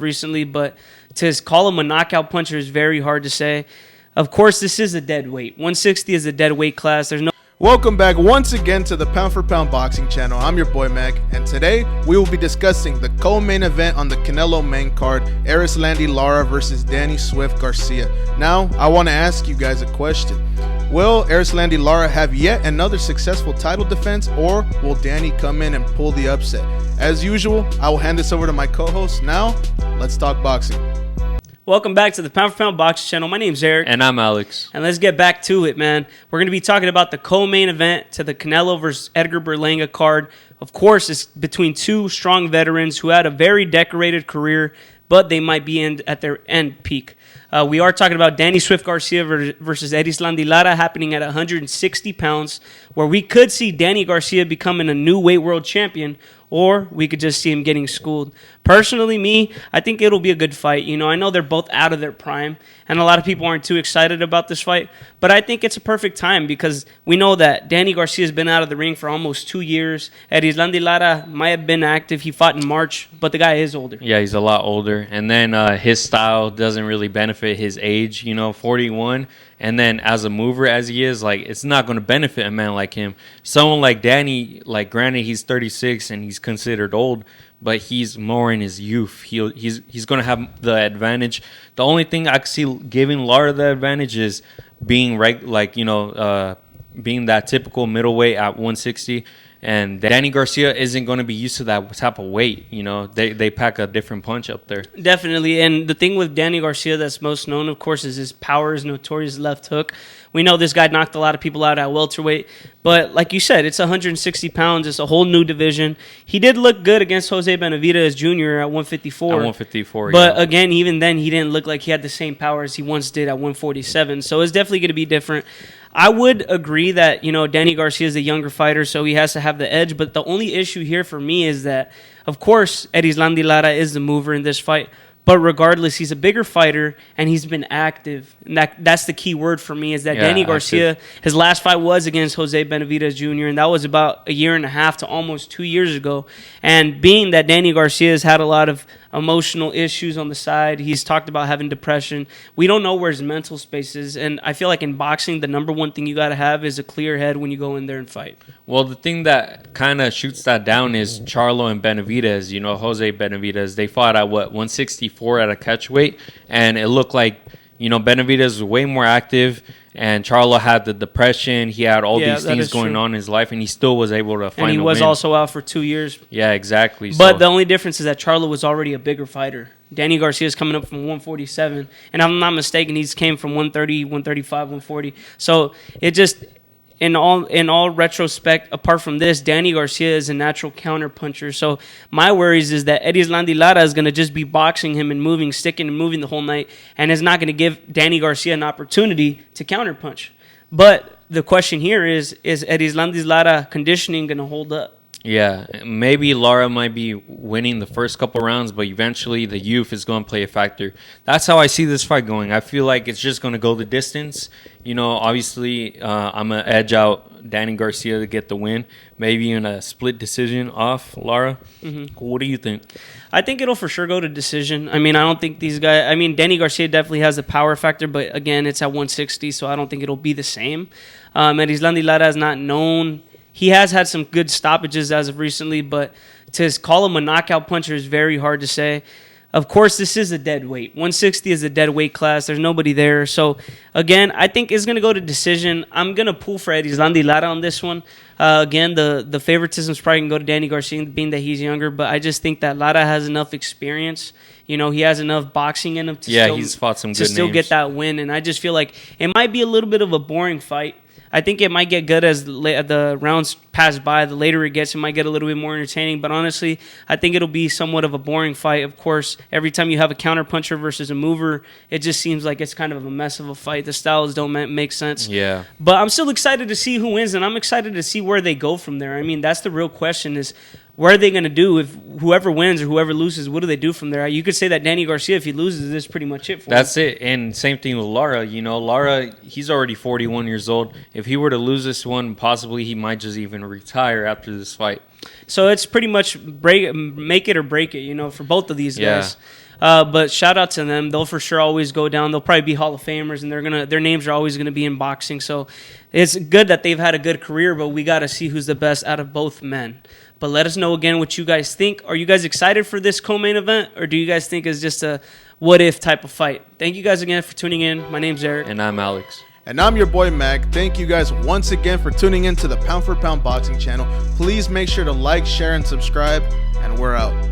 recently, but to call him a knockout puncher is very hard to say. Of course, this is a dead weight. 160 is a dead weight class. There's no. Welcome back once again to the Pound for Pound Boxing channel. I'm your boy Mac, and today we will be discussing the co-main event on the Canelo main card, ERISLANDY LARA versus Danny Swift Garcia. Now, I want to ask you guys a question. Will ERISLANDY LARA have yet another successful title defense, or will Danny come in and pull the upset? As usual, I will hand this over to my co-host. Now, let's talk boxing. Welcome back to the Pound for Pound Boxing channel. My name's Eric. And I'm Alex. And let's get back to it, man. We're going to be talking about the co-main event to the Canelo versus Edgar Berlanga card. Of course, it's between two strong veterans who had a very decorated career, but they might be at their end peak. We are talking about Danny Swift Garcia versus ERISLANDY LARA happening at 160 pounds, where we could see Danny Garcia becoming a new weight world champion, or we could just see him getting schooled. Personally, I think it'll be a good fight. You know, I know they're both out of their prime, and a lot of people aren't too excited about this fight, but I think it's a perfect time because we know that Danny Garcia has been out of the ring for almost 2 years. ERISLANDY LARA might have been active. He fought in March, but the guy is older. Yeah, he's a lot older. And then his style doesn't really benefit his age, 41. And then as a mover as he is, like, it's not going to benefit a man like him. Someone like Danny, like, granted, he's 36 and he's considered old, but he's more in his youth. He's going to have the advantage. The only thing I could see giving Lara the advantage is being being that typical middleweight at 160. And Danny Garcia isn't going to be used to that type of weight. They pack a different punch up there. Definitely. And the thing with Danny Garcia that's most known, of course, is his power, his notorious left hook. We know this guy knocked a lot of people out at welterweight. But like you said, it's 160 pounds. It's a whole new division. He did look good against Jose Benavidez Jr. at 154. At 154, But again, even then, he didn't look like he had the same power as he once did at 147. So it's definitely going to be different. I would agree that, Danny Garcia is a younger fighter, so he has to have the edge. But the only issue here for me is that, of course, ERISLANDY LARA is the mover in this fight. But regardless, he's a bigger fighter, and he's been active. And that's the key word for me is that Danny Garcia, his last fight was against Jose Benavidez Jr., and that was about a year and a half to almost 2 years ago. And being that Danny Garcia has had a lot of emotional issues on the side, he's talked about having depression. We don't know where his mental space is, and I feel like in boxing, the number one thing you got to have is a clear head when you go in there and fight. Well, the thing that kind of shoots that down is Charlo and Benavidez. Jose Benavidez, they fought at 164 at a catch weight, and it looked like Benavidez was way more active, and Charlo had the depression. He had all these things going on in his life, and he still was able to find a win. And he was also out for 2 years. Yeah, exactly. But the only difference is that Charlo was already a bigger fighter. Danny Garcia is coming up from 147, and if I'm not mistaken, he's came from 130, 135, 140. So it just, in all retrospect, apart from this, Danny Garcia is a natural counter puncher. So my worries is that ERISLANDY LARA is going to just be boxing him and moving, sticking and moving the whole night, and is not going to give Danny Garcia an opportunity to counter punch. But the question here is ERISLANDY LARA conditioning going to hold up? Yeah, maybe Lara might be winning the first couple rounds, but eventually the youth is going to play a factor. That's how I see this fight going. I feel like it's just going to go the distance. Obviously, I'm going to edge out Danny Garcia to get the win, maybe in a split decision off Lara. Mm-hmm. What do you think? I think it'll for sure go to decision. I don't think these guys... Danny Garcia definitely has the power factor, but again, it's at 160, so I don't think it'll be the same. ERISLANDY LARA is not known... He has had some good stoppages as of recently, but to call him a knockout puncher is very hard to say. Of course, this is a dead weight. 160 is a dead weight class. There's nobody there. So, again, I think it's going to go to decision. I'm going to pull for ERISLANDY LARA on this one. Again, the favoritism is probably going to go to Danny Garcia, being that he's younger, but I just think that Lara has enough experience. He has enough boxing in him to he's fought some good names. Get that win. And I just feel like it might be a little bit of a boring fight. I think it might get good as the rounds pass by. The later it gets, it might get a little bit more entertaining. But honestly, I think it'll be somewhat of a boring fight. Of course, every time you have a counterpuncher versus a mover, it just seems like it's kind of a mess of a fight. The styles don't make sense. Yeah. But I'm still excited to see who wins, and I'm excited to see where they go from there. That's the real question is, what are they going to do if whoever wins or whoever loses? What do they do from there? You could say that Danny Garcia, if he loses, this is pretty much it for him. That's it. And same thing with Lara. Lara, he's already 41 years old. If he were to lose this one, possibly he might just even retire after this fight. So it's pretty much make it or break it, for both of these guys. But shout out to them. They'll for sure always go down. They'll probably be Hall of Famers, and their names are always gonna be in boxing. So it's good that they've had a good career, but we got to see who's the best out of both men. But let us know again what you guys think. Are you guys excited for this co-main event, or do you guys think it's just a what-if type of fight? Thank you guys again for tuning in. My name's Eric. And I'm Alex. And I'm your boy Mac. Thank you guys once again for tuning in to the Pound for Pound Boxing channel. Please make sure to like, share, and subscribe. And we're out.